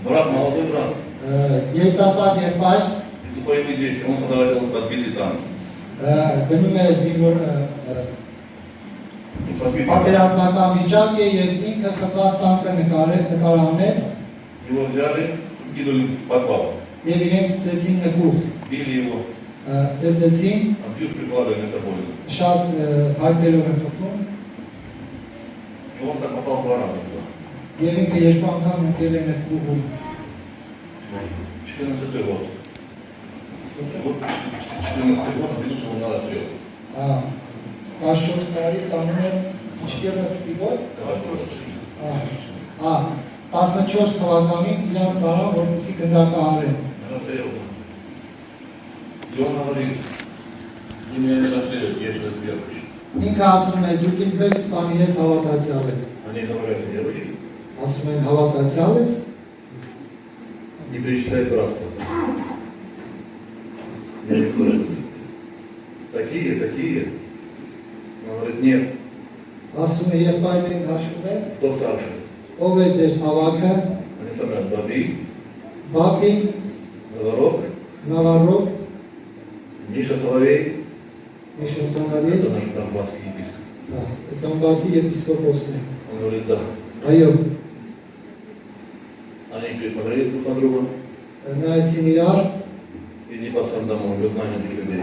Брат, молодой брат. Երիտասարդ եղբայր И тупой здесь, он фотографировал подбитый танк. գնում է զինվոր պատերազմական վիճակ է եւ ինքը խփած տանկը նկարահանեց Его взяли, кинули в подвал. եւ իրենք ցեցին նկուղ Били его, ցեցեցին а бьют прикладами, это больно. շատ հայտերով են խփում И он так попал 2 раза туда. եւ ինքը երկու անգամ ընկել է նկուղում 14 год. Вот 14 год, ведут его на рассвет. 14 տարի տանում է 14 գոտ 14 թվականին իրան տարան որպեսզի գնդակահարեն Расстрел. И он говорит, вы меня не расстреливаете, я человек верующий. ինքը ասում է դուք ինձ եք սպանի ես հավատացյալ եմ Они говорят, верующий, ասում են հավատացյալ ես не перечисляет братство. Я не говорю, такие. Он говорит, нет, ասում է եղբայրին հաշվում է кто старший? ով է ձեր հավաքը Они собрали Баби, Բաբի Говорок, Նավարոկ Миша Соловей, Միշոսանալի это наш донбасский епископ. Դոնբասի եպիսկոպոսն է Он говорит, да. այո Они пересмотрели друг на друга, նայեցին իրար иди пацан домой, вы знаете этих людей.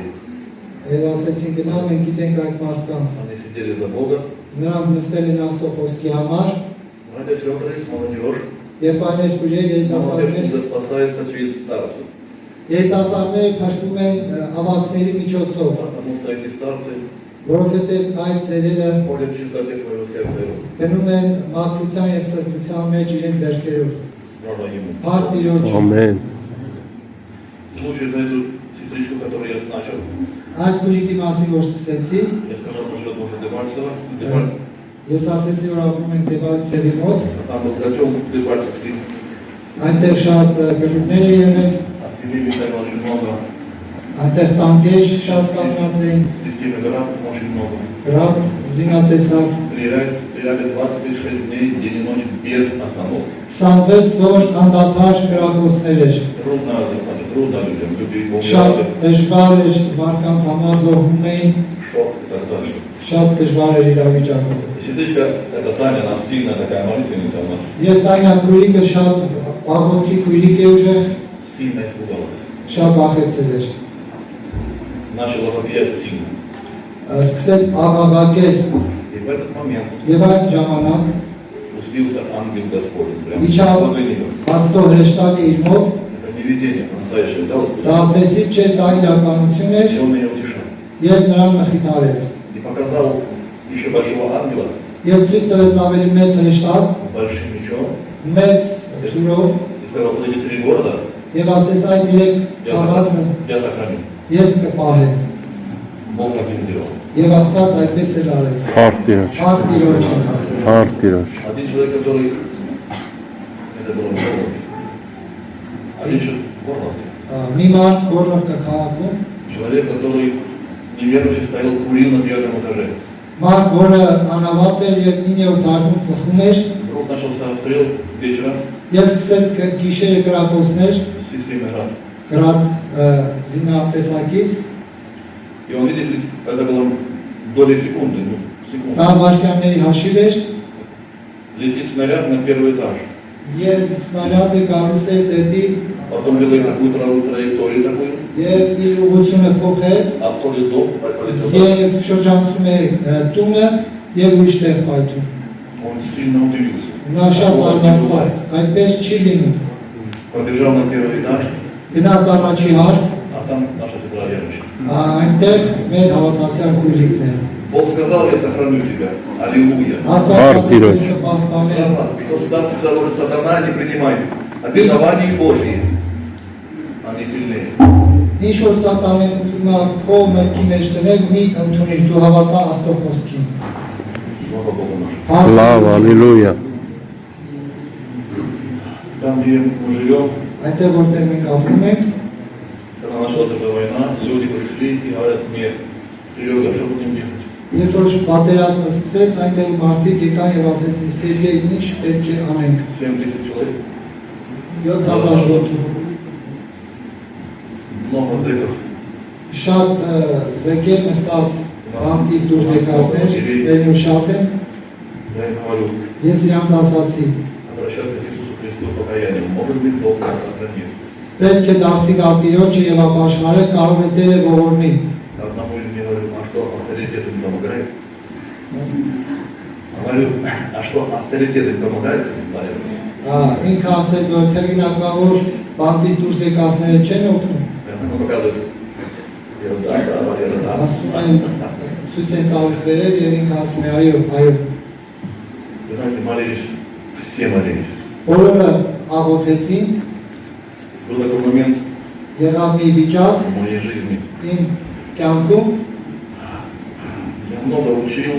եւ ասեցին գնա մենք գիտենք այդ մարդկանց Они сидели за Бога. նրանք նստել են Աստծո խոսքի համար Братья, сестры, молодежь. եղբայրներ քույրեր Молодежь երիտասարդներ всегда спасается через старцев. երիտասարդները փրկվում են ավակների միջոցով Потому что эти старцы որովհետեւ այդ ծերերը ходят в чистоте своего сердца. գնում են մաքրության եւ սրբության մեջ իրենց ձեռքերով Слава Ему. Փառք Տիրոջ Ամեն։ Слушай за эту сестричку, которую я начал. այդ քույրիկի մասին որ սկսեցի Я сказал, что живет возле Дебальцева. ես ասեցի որ ապրում ենք Դեբալցևի մոտ Там был котел Дебальцевский. այնտեղ շատ գլուխներ են եղել Артиллерии стояло очень много. այնտեղ տանկեր շատ կազմած էին Системы град очень много. գրավ զինատեսակ Стреляли 26 дней, день и ночь без остановки. 26 օր անդադար գրակոսներ էր Трудно людям, люди շատ убивали, դժվար էր մարդկանց համար զոհում էին шок и так дальше. շատ դժվար էր իրավիճակը Сестричка, это Таня, она сильная такая молитвенница у нас. Եվ Տանյա քույրիկը շատ աղոթքի քույրիկ է ուժեղ Сильно испугалась. շատ վախեցել էր Начала вопиять сильно. սկսեց աղաղակել И в этот момент եւ այդ ժամանակ спустился ангел Господень. Прямо իջավ возле нее. Աստծո հրեշտակը իր մոտ Это не видение, а настоящее. Взял и դա տեսիչ չէ դա իրականություն էր и он ее утешал. եւ նրան մխիթարեց И показал еще большого ангела եւ ցույց տվեց ավելի մեծ հրեշտակ большим мечом. մեծ զուրով И сказал, вот эти 3 города եւ ասեց այս 3 քաղաքը я сохраню. ես կպահեմ Бог так и сделал. եւ Աստված այդպես էր արեց Փառք Տիրոջ։ Փառք Տիրոջ Փառք Տիրոջ։ Один человек, который... Это было в Горлове. Один человек в Горлове. մի մարդ Գորլովկա քաղաքում Человек, который неверующий, стоял, курил на 9 этаже. մարդ որը անավատ էր եւ 9-րդ դարում ծխում էր Вдруг начался обстрел вечером եւ սկսեց գիշերը գրակոսներ с системы ГРАД. գրած զինատեսակից И он видит, это было доли секунды. դա վայրկյանների հաշիվ էր Летит снаряд на 1 этаж. եւ սնարյադը գալիս է դեպի Потом делает такую траекторию такую. եւ իր ուղղությունը փոխեց Обходит дом, полетел. եւ շրջանցում է տունը եւ ուրիշ տեղ պայթում Он сильно удивился. նա շատ զարմացավ այդպես չի լինում Побежал на 1 этаж, գնաց առաջի հար а там наша сестра верующая. այնտեղ մեր հավատացյալ քույրիկն է Бог сказал, я сохраню тебя. Аллилуйя. Աստված Տիրոջ։ կպահպանե Что сюда доложит сатана, не принимай. Обетования Божьи, они сильнее. ինչ որ սատանեն ուզում է քո մտքի մեջ դնել մի ընդունիր դու հավատա Աստծո խոսքին Слава Богу нашему. Սլավ, ալելույա։ Там, где мы живем, այնտեղ որտեղ մենք ապրում ենք когда началась эта война, люди пришли и говорят мне, Серега, что будем делать? երբ որ պատերազմը սկսեց այնտեղ մարդիկ եկան եւ ասեցին Սերգեյ ինչ պետք է անենք 7000 человек. 7000 որդու։ Много зэков. Շատ զեկեր նստած բանտից դուրս եկածներ, դերնու շատ են, Я им говорю, ես իրանց ասացի, обращаться к Иисусу Христу покаянием. Может быть, Бог нас сохранит. պետք է դարձի Տիրոջը եւ ապաշխարել, կարող է Տերը ողորմի։ Одному из мне говорю, а что авторитет им помогает? Говорю, а что авторитет им помогает? Ինքը ասեց, որ քրգինակավոր բանտից դուրս եկածները չեն օգնում։ Она показывает. Ерунда, ерунда. Ասում են ցույց են տալիս վերև եւ ինքը ասում է այո, այո։ Вы знаете, молились, все молились. Բոլորը աղոթեցին, Был такой момент եղավ մի վիճակ в моей жизни. իմ կյանքում, Я много учил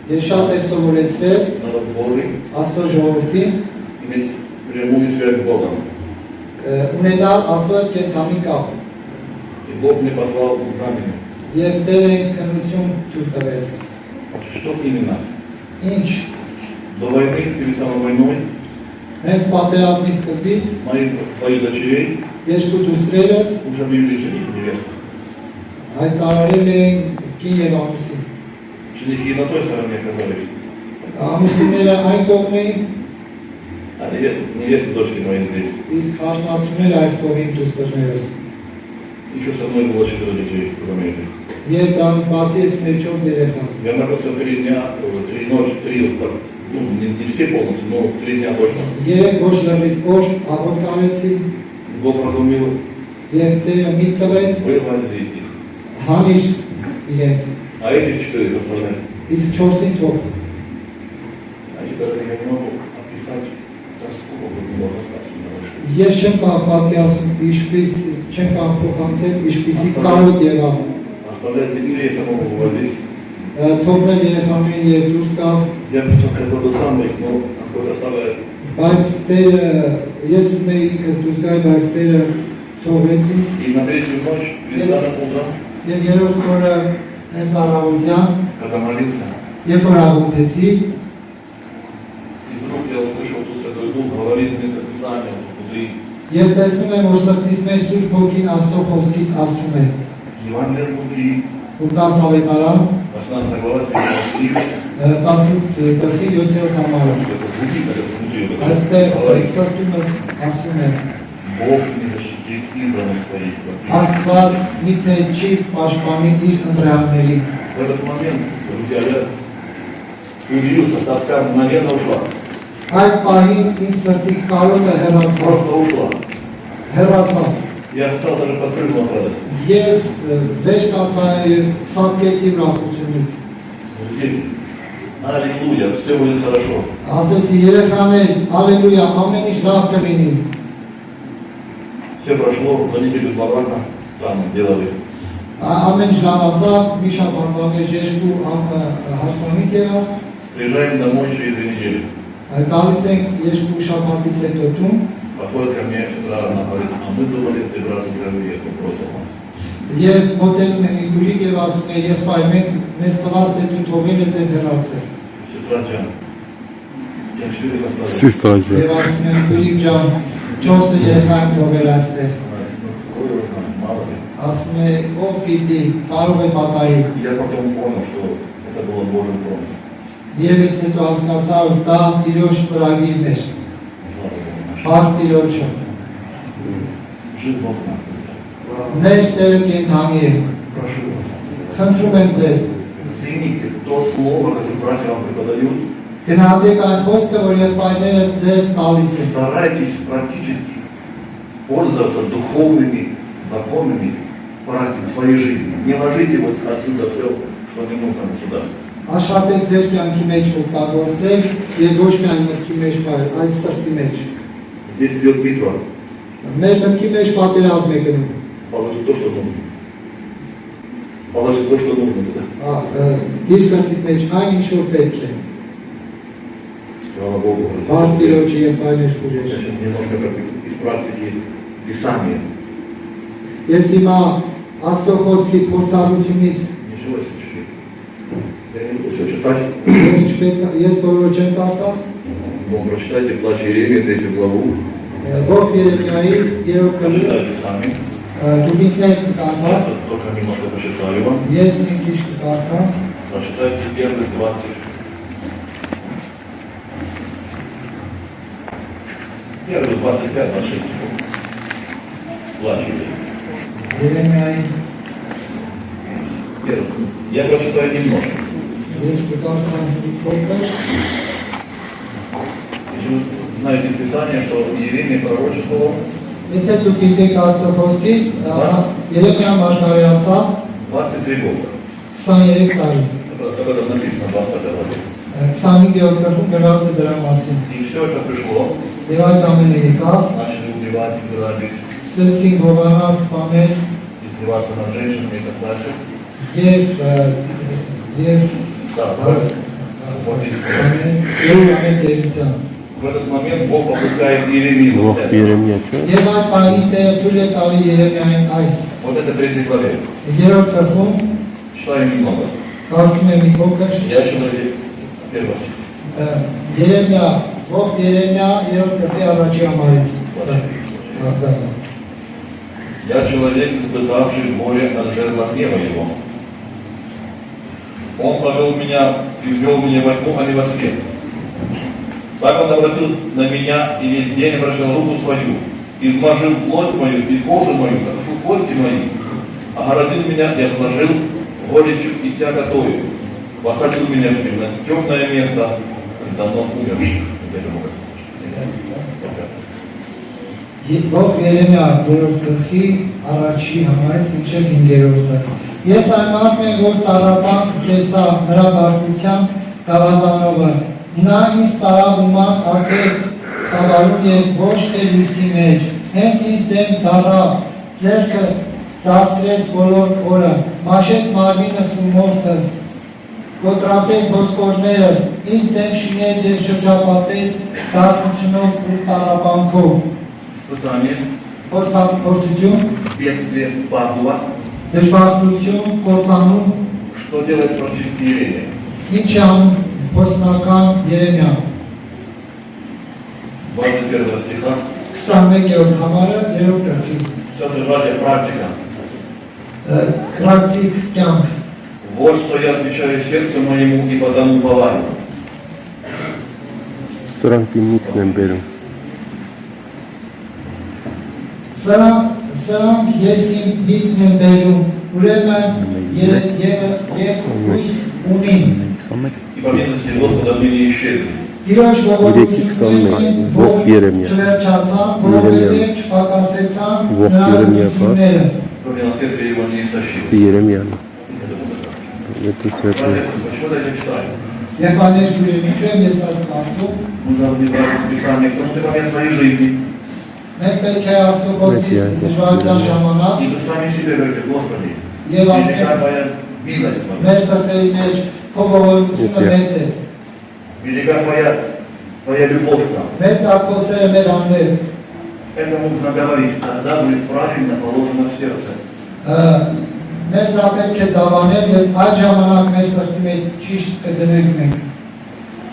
ես շատ եմ սովորեցրել народ Божий Աստծո ժողովրդին, иметь прямую связь с Богом. ունենալ Աստծո հետ կենթանի կապ։ И Бог мне послал знамение. Եվ Տերը ինձ քննություն ցույց տվեց։ Что именно? Ինչ До войны, перед самой войной, հենց պատերազմի սկզբից твоих дочерей երկու դուստրերս уже объявили жених и невесту. հայտարարել էին կին եւ ամուսին։ Женихи на той стороне оказались, Ամուսինները այն կողմին, а невеста дочки моей здесь. իսկ հարսնացուները այս կողմին դուստրներս։ Еще со мной было 4 детей, кроме этих. Եվ դրանց բացի ես մեր 4 երեխա։ Я молился 3 дня, 3 ночи, 3, ну, не все полностью, но 3 дня точно. Երեք ոչ լրիվ կոշտ աղոտ կարեցի Бог разумел, եւ Տերը մի տվեց вывози их. հանիր իրենց։ А этих 4 оставляй. Իսկ 4-ին թող։ Они даже я не могу описать тоску, много остаться на вашей. Ես չեմ կարող պատկերացնել ինչպես չեմ կարող փոխանցել ինչպեսի կարոտ եղավ։ Оставлять детей самому вывозить. Թողնել երեխաներին եւ դուրս գալ, Я писал какой-то самый, но какой-то оставляет. բայց Տերը ես ուզում եի ինքս դուրս գալ, բայց Տերը թողեցի И на третью ночь, перед самым утром, եւ երրորդ օրը հենց առավոտյան когда молился, երբ որ աղոթեցի, и вдруг я услышал тут Святой Дух говорит несколько писаний внутри. եւ տեսնում եմ, որ սրտից մեջ Սուրբ Հոգին Աստծո խոսքից ասում է. Евангелие от Луки, Լուկաս ավետարան 18 глава, 7 стих. 18 գլխի 7-րդ համարը։ Это звучит, как это внутри. Այստեղ Говорит, սրտումս ասում է. Бог не защитит избранных своих. Աստված միթե չի պաշտպանի իր ընտրյալներին։ В этот момент, друзья, я удивился, тоска мгновенно ушла. Այդ պահին իմ սրտի կարոտը հեռացավ, Просто ушла. հեռացավ։ Я встал, даже подпрыгнул от радости. Ես վեճ կացա եւ ցածկեցի ուրախությունից։ Дети, аллилуйя, все будет хорошо. Ասեցի երեխաներ, ալելույա, ամեն ինչ լավ կլինի։ Все прошло, за неделю два брака там делали. Ամեն ինչ լավացավ, մի շաբաթվա մեջ երկու հարսանիք եղավ, Приезжаем домой через 2 недели. գալիս ենք երկու շաբաթից հետո տուն, Подходит ко мне сестра, она говорит, а мы думали, ты брат Григорий, это бросил нас. եւ մոտենում եմ Իգուրիկ եւ ասում է եղբայր մենք մեզ տված է դու թողել ես այդ հեռացել։ Сестра Джан, я 4 оставил. Սիստրաջը։ Եվ ասում եմ Իգուրիկ ջան, 4 երեխա եմ թողել այստեղ։ Мало ли. Ասում է ով պիտի կարող է պատահի։ Я потом понял, что это было Божьим планом. Եվ ես հետո հասկացա, որ դա Տիրոջ ծրագիրն էր, Слава Богу нашему. Փառք Տիրոջը։ Жив Бог нам. Մեր Տերը կենթանի է։ Прошу вас, Խնդրում եմ ձեզ, цените то слово, которое братья вам преподают. գնահատեք այն խոսքը, որ եղբայրները ձեզ տալիս են։ Старайтесь практически пользоваться духовными законами практик в своей жизни. Не ложите вот отсюда все, что не нужно сюда. Աշխատեք ձեր կյանքի մեջ օգտագործել եւ ոչ միայն մտքի մեջ, այլ սրտի մեջ։ Здесь идет битва. Մեր մտքի մեջ պատերազմ է գնում։ Положи то, что нужно. Положи то, что нужно туда. Իր սրտի մեջ այն ինչ որ պետք է։ Слава Богу. Փառք Տիրոջի եւ այլն Я քուժեր։ сейчас немножко как из практики Писания. Ես հիմա Աստծո խոսքի փորձառությունից Ничего, если чуть-чуть. Я не буду все читать. ես բոլորը չեմ կարդալ, Но прочитайте Плач Иеремии, 3 главу. Ով Երեմիայի երրորդ գլուխ Прочитайте сами. դուք կկարդա, Я тут только немножко почитаю вам. ես մի քիչ կկարդամ, Прочитайте первые 20. Первые 25 наших. Плачете. Երեմիայի Я прочитаю немножко. ես կկարդամ փոքր, Если вы знаете из Писания, что Иеремия пророчествовал եթե դուք գիտեք Աստծո խոսքից, Երեմիա մարգարեացավ 23 года. 23 տարի, Об этом написано в 25 главе. 25-րդ գլխում գրած է դրա մասին։ И все это пришло, Եվ այդ ամենը եկավ, начали убивать и грабить, սկսեցին գովանալ, սպանել издеваться над женщинами и так дальше. եւ Да, Երեմիա в этот момент Бог попускает Иеремию вот Ող это. Երեմիա չէ։ Եվ այդ պահին Տերը թույլ է տալի Երեմիային այս Вот это 3 главе. երրորդ գլխում Читаю немного. կարդում եմ մի փոքր Я человек первый. Երեմիա, ով Երեմիա երրորդ գլխի առաջի համարից։ Я человек, испытавший горе от жерла гнева его. Он повел меня и ввел меня во тьму, а не во свет. Так он обратил на меня и весь день обращал руку свою, измажил плоть мою и кожу мою, сокрушил кости мои, огородил меня и обложил горечью и тяготою, посадил меня в темное место, давно умерших. Ով Երեմիա երրորդ գլխի առաջի համարից մինչև 5-րդը։ Ես այն մարդն եմ, որ տառապանք տեսա նրա բարձրությամբ գավազանովը։ Նա ինձ տարավուման ածեց տավարում և ոչ թե լույսի մեջ։ Հենց ինձ դեմ դառավ, ձեռքը դարձրեց բոլոր օրը, մաշեց մարմինս ու մորթս, կոտրատեց ոսկորներս, ինձ դեմ շինեց և շրջապատեց դառնությունով ու տառապանքով։ Испытание, Փորձություն, бедствие, падла. դժբախտություն, կործանում, Что делает практически Иеремия? ինչ է անում փորձնական Երեմիա 21 стиха. 21-րդ համարը երրորդ գլխի Сейчас же братья, практика. Պրակտիկ կյանք Вот что я отвечаю сердцу моему и потому уповаю. Սրանք իմ միտքն են բերում։ Սրանք ես իմ միտքն եմ բերում, ուրեմն և հույս ունիմ։ И поблизости вот куда мне исчезли. Տիրոջ ողորմություններին, որ Ող Երեմիա, չվերջացան, որովհետև չպակասեցան նրա լուծումները։ Кроме на сердце его не истощил. Դի Երեմիան։ Это было так. Եթե ցերտը Почему я это читаю? Եվ աներ գուրենիչեմ ես այս մարդում, Мы должны брать из Писания в том-то момент своей жизни. մենք պետք է Աստծո խոսքից դժվարության ժամանակ И вы сами себе говорите, Господи, Եվ велика Твоя милость, Твоя, մեր սրտերի մեջ քո ողորմությունը մեծ է, велика Твоя любовь к нам. մեծ է քո սերը մեր հանդեպ, Это нужно говорить, тогда будет правильно положено в сердце. մեզ դա պետք է դավանել և այդ ժամանակ մեր սրտի մեջ ճիշտ կդնենք մենք,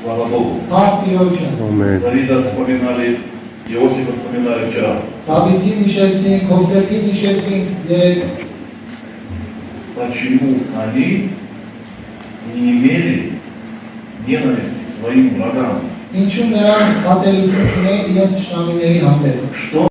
Слава Богу. հարկ Տիրոջը, ամեն։ Давида вспоминали, Иосифа вспоминали вчера. Դավիթին հիշեցինք, Հովսեփին հիշեցինք երեկ, Почему они не имели ненависти к своим врагам? ինչու նրանք ատելություն չունեն իրենց թշնամիների հանդեպ։ Что